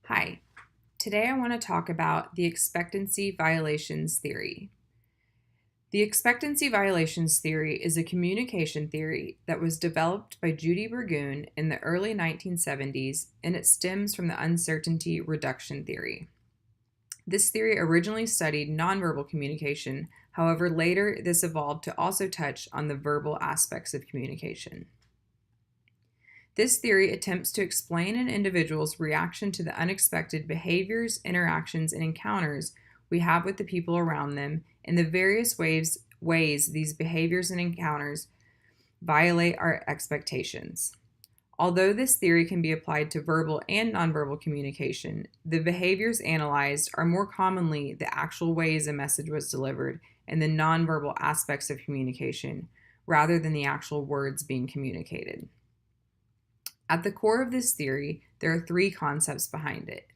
Hi, today I want to talk about the expectancy violations theory. The expectancy violations theory is a communication theory that was developed by Judy Burgoon in the early 1970s, and it stems from the uncertainty reduction theory. This theory originally studied nonverbal communication, however, later this evolved to also touch on the verbal aspects of communication. This theory attempts to explain an individual's reaction to the unexpected behaviors, interactions, and encounters we have with the people around them and the various ways these behaviors and encounters violate our expectations. Although this theory can be applied to verbal and nonverbal communication, the behaviors analyzed are more commonly the actual ways a message was delivered and the nonverbal aspects of communication rather than the actual words being communicated. At the core of this theory, there are three concepts behind it.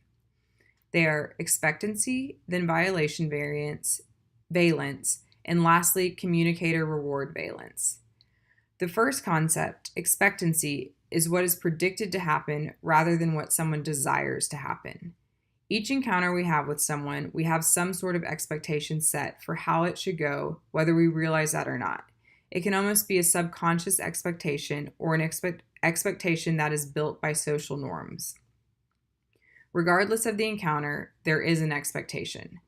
They are expectancy, then violation valence, and lastly, communicator reward valence. The first concept, expectancy, is what is predicted to happen rather than what someone desires to happen. Each encounter we have with someone, we have some sort of expectation set for how it should go, whether we realize that or not. It can almost be a subconscious expectation or an expectation that is built by social norms. Regardless of the encounter, there is an expectation.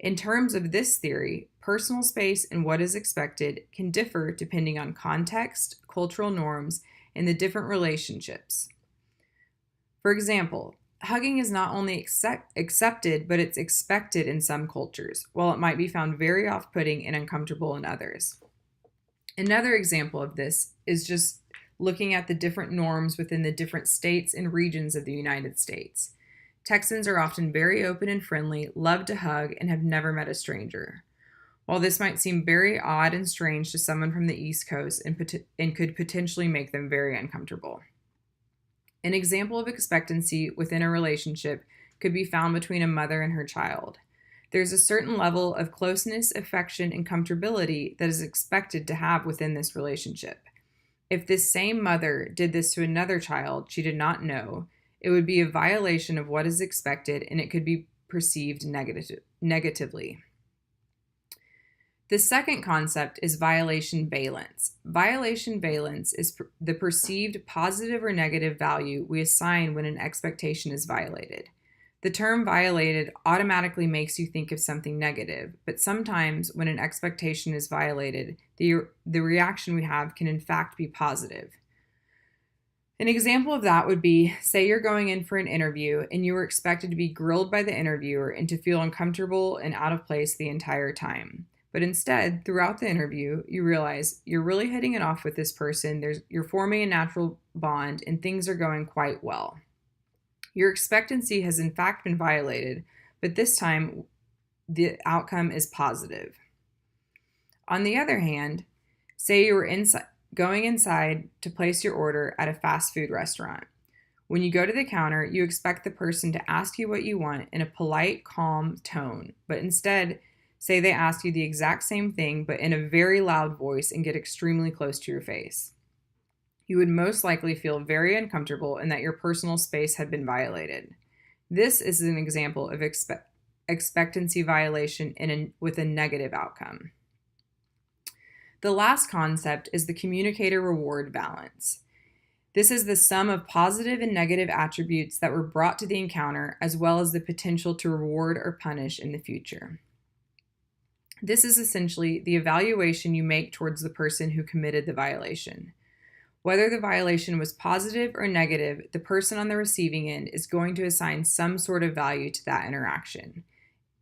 In terms of this theory, personal space and what is expected can differ depending on context, cultural norms, and the different relationships. For example, hugging is not only accepted, but it's expected in some cultures, while it might be found very off-putting and uncomfortable in others. Another example of this is just looking at the different norms within the different states and regions of the United States. Texans are often very open and friendly, love to hug, and have never met a stranger. While this might seem very odd and strange to someone from the East Coast and could potentially make them very uncomfortable. An example of expectancy within a relationship could be found between a mother and her child. There's a certain level of closeness, affection, and comfortability that is expected to have within this relationship. If this same mother did this to another child she did not know, it would be a violation of what is expected and it could be perceived negatively. The second concept is violation valence. Violation valence is the perceived positive or negative value we assign when an expectation is violated. The term violated automatically makes you think of something negative, but sometimes when an expectation is violated, the reaction we have can in fact be positive. An example of that would be, say you're going in for an interview and you were expected to be grilled by the interviewer and to feel uncomfortable and out of place the entire time. But instead, throughout the interview, you realize you're really hitting it off with this person, you're forming a natural bond, and things are going quite well. Your expectancy has in fact been violated, but this time the outcome is positive. On the other hand, say you were going inside to place your order at a fast food restaurant. When you go to the counter, you expect the person to ask you what you want in a polite, calm tone, but instead, say they ask you the exact same thing but in a very loud voice and get extremely close to your face. You would most likely feel very uncomfortable and that your personal space had been violated. This is an example of expectancy violation with a negative outcome. The last concept is the communicator reward balance. This is the sum of positive and negative attributes that were brought to the encounter, as well as the potential to reward or punish in the future. This is essentially the evaluation you make towards the person who committed the violation. Whether the violation was positive or negative, the person on the receiving end is going to assign some sort of value to that interaction,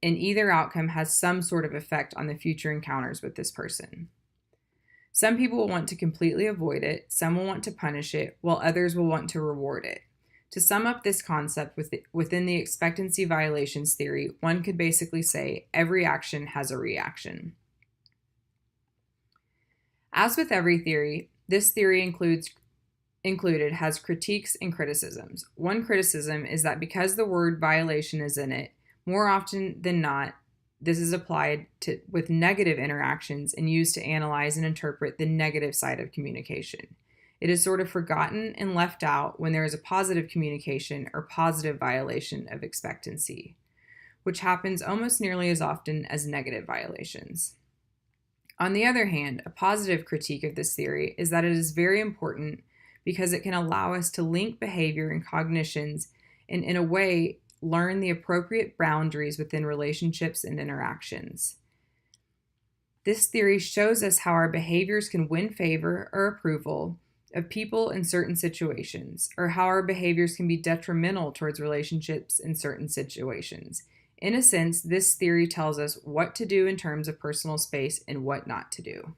and either outcome has some sort of effect on the future encounters with this person. Some people will want to completely avoid it, some will want to punish it, while others will want to reward it. To sum up this concept within the expectancy violations theory, one could basically say every action has a reaction. As with every theory, this theory included has critiques and criticisms. One criticism is that because the word violation is in it, more often than not, this is applied with negative interactions and used to analyze and interpret the negative side of communication. It is sort of forgotten and left out when there is a positive communication or positive violation of expectancy, which happens almost nearly as often as negative violations. On the other hand, a positive critique of this theory is that it is very important because it can allow us to link behavior and cognitions and, in a way, learn the appropriate boundaries within relationships and interactions. This theory shows us how our behaviors can win favor or approval of people in certain situations, or how our behaviors can be detrimental towards relationships in certain situations. In a sense, this theory tells us what to do in terms of personal space and what not to do.